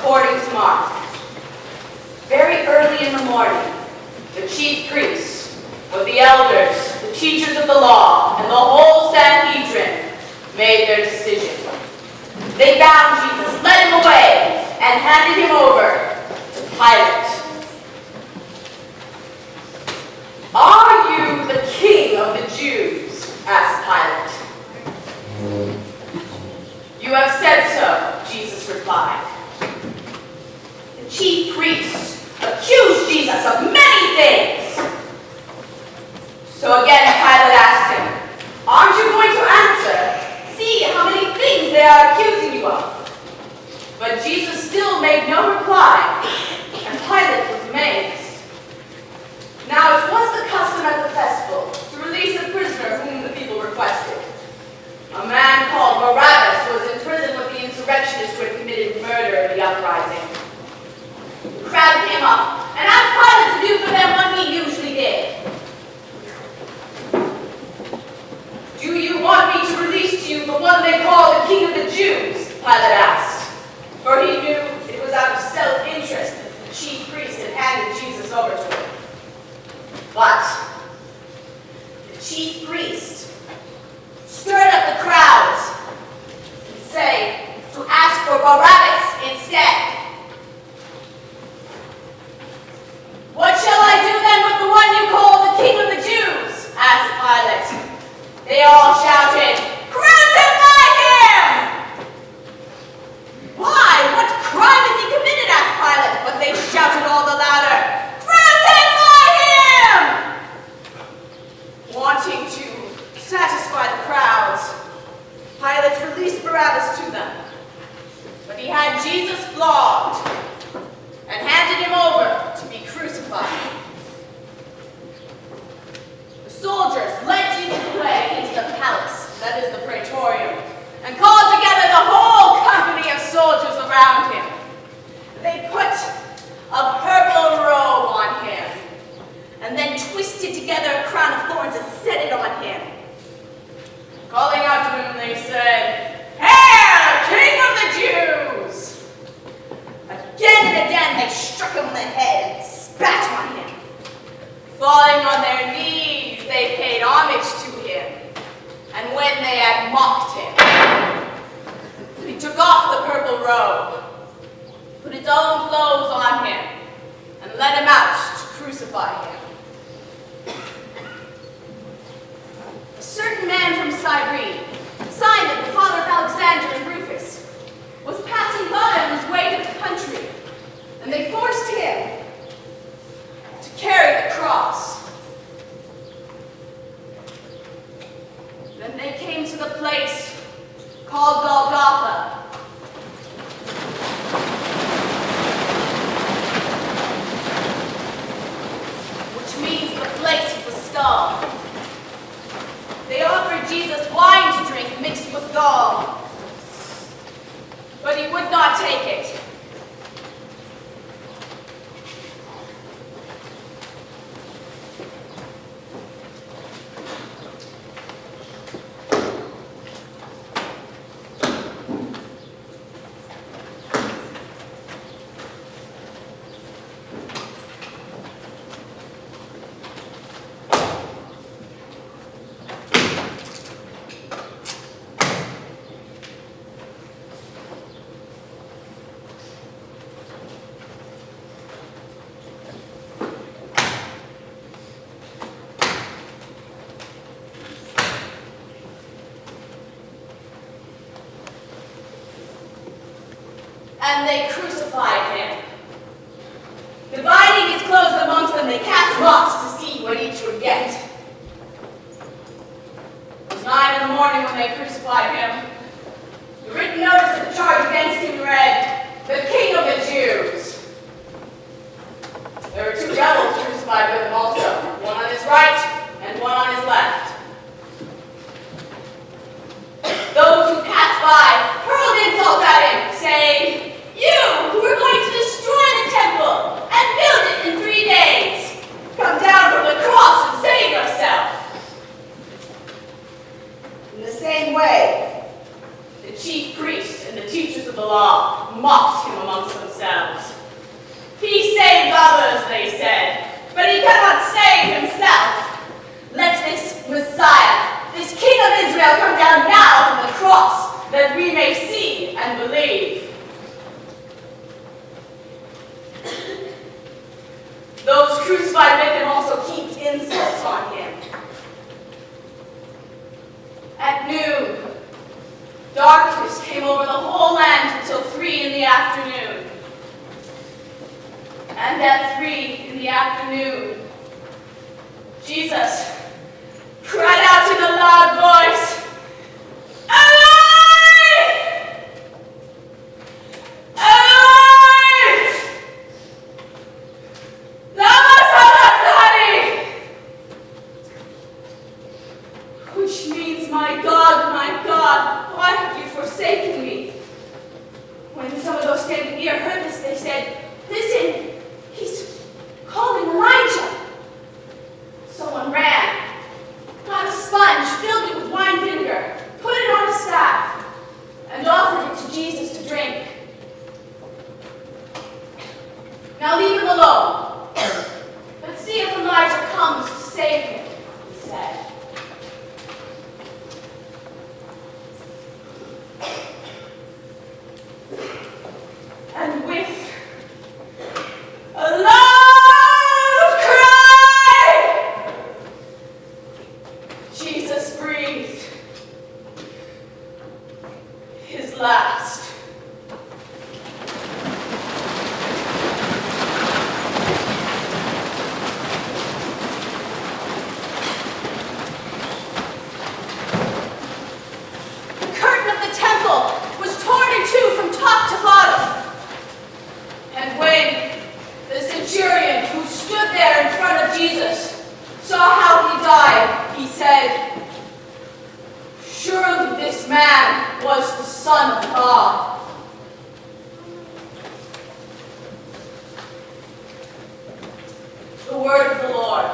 according to Mark. Very early in the morning, the chief priests, with the elders, the teachers of the law, and the whole Sanhedrin made their decision. They bound Jesus, led him away, and handed him over to Pilate. "Are you the king of the Jews?" asked Pilate. "You have said so," Jesus replied. The chief priests accused Jesus of many things. So again Pilate asked him, "Aren't you going to answer? See how many things they are accusing you of." But Jesus still made no reply, and Pilate was amazed. Now it was the custom at the festival to release a prisoner whom the people requested. A man called Barabbas was in prison with the insurrectionists who had committed murder in the uprising. The crowd came up and asked Pilate to do for them what he usually did. "Do you want me to release to you the one they call the King of the Jews?" Pilate asked, for he knew it was out of self-interest that the chief priest had handed Jesus over to him. But the chief priest stirred up the crowds and said to ask for Barabbas instead. "What shall I do then with the one you call the King of the Jews?" asked Pilate. They all shouted, "Crucify him!" "Why? What crime has he committed?" asked Pilate, but they shouted all the louder, "Crucify him!" Wanting to satisfy the crowds, Pilate released Barabbas to them, but he had Jesus flogged and handed him over to be crucified. The soldiers led Jesus away into the palace, that is the praetorium, and called together the whole company of soldiers around him. They put a purple robe on him, and then twisted together a crown of thorns and set it on him. Calling out to him, they said, "Hail, King of the Jews!" Again and again they struck him on the head and spat on him. Falling on their knees, they paid homage to him, and when they had mocked him, he took off the purple robe, put his own clothes on him, and led him out to crucify him. A certain man from Cyrene, Simon, the father of Alexander and Rufus, was passing by on his way to the country, and they forced him to carry the cross. Then they came to the place called Golgotha, which means the place of the skull. They offered Jesus wine to drink mixed with gall, but he would not take it. And they crucified him. Dividing his clothes amongst them, they cast lots to see what each would get. It was 9 in the morning when they crucified him. The written notice of the charge against him read, "The King of the Jews." There were 2 devils crucified with him also, one on his right and one on his left. Those who passed by hurled insults at him, saying, "You who are going to destroy the temple and build it in 3 days, come down from the cross and save yourself." In the same way, the chief priests and the teachers of the law mocked him amongst themselves. themselves. He saved others, they said, but he cannot save himself. Let this Messiah, this King of Israel, come down now from the cross, that we may see and believe. Those crucified with him also heaped insults on him. At noon, darkness came over the whole land until 3 in the afternoon. And at 3 in the afternoon, Jesus cried out in a loud voice, "Eloi! Eloi! Lama sabachthani!" Which means, my God, why have you forsaken me? When some of those standing near heard this, they said, "Listen, he's calling Elijah." Someone ran, got a sponge, filled it with wine vinegar, put it on a staff, and offered it to Jesus to drink. "Now leave him alone, but see if Elijah comes to save him," he said. And with a loud cry, Jesus breathed his last. The curtain of the temple was torn in two from top to bottom. And when the centurion who stood there in front of Jesus saw how he died, he said, "Surely this man was the Son of God." The word of the Lord.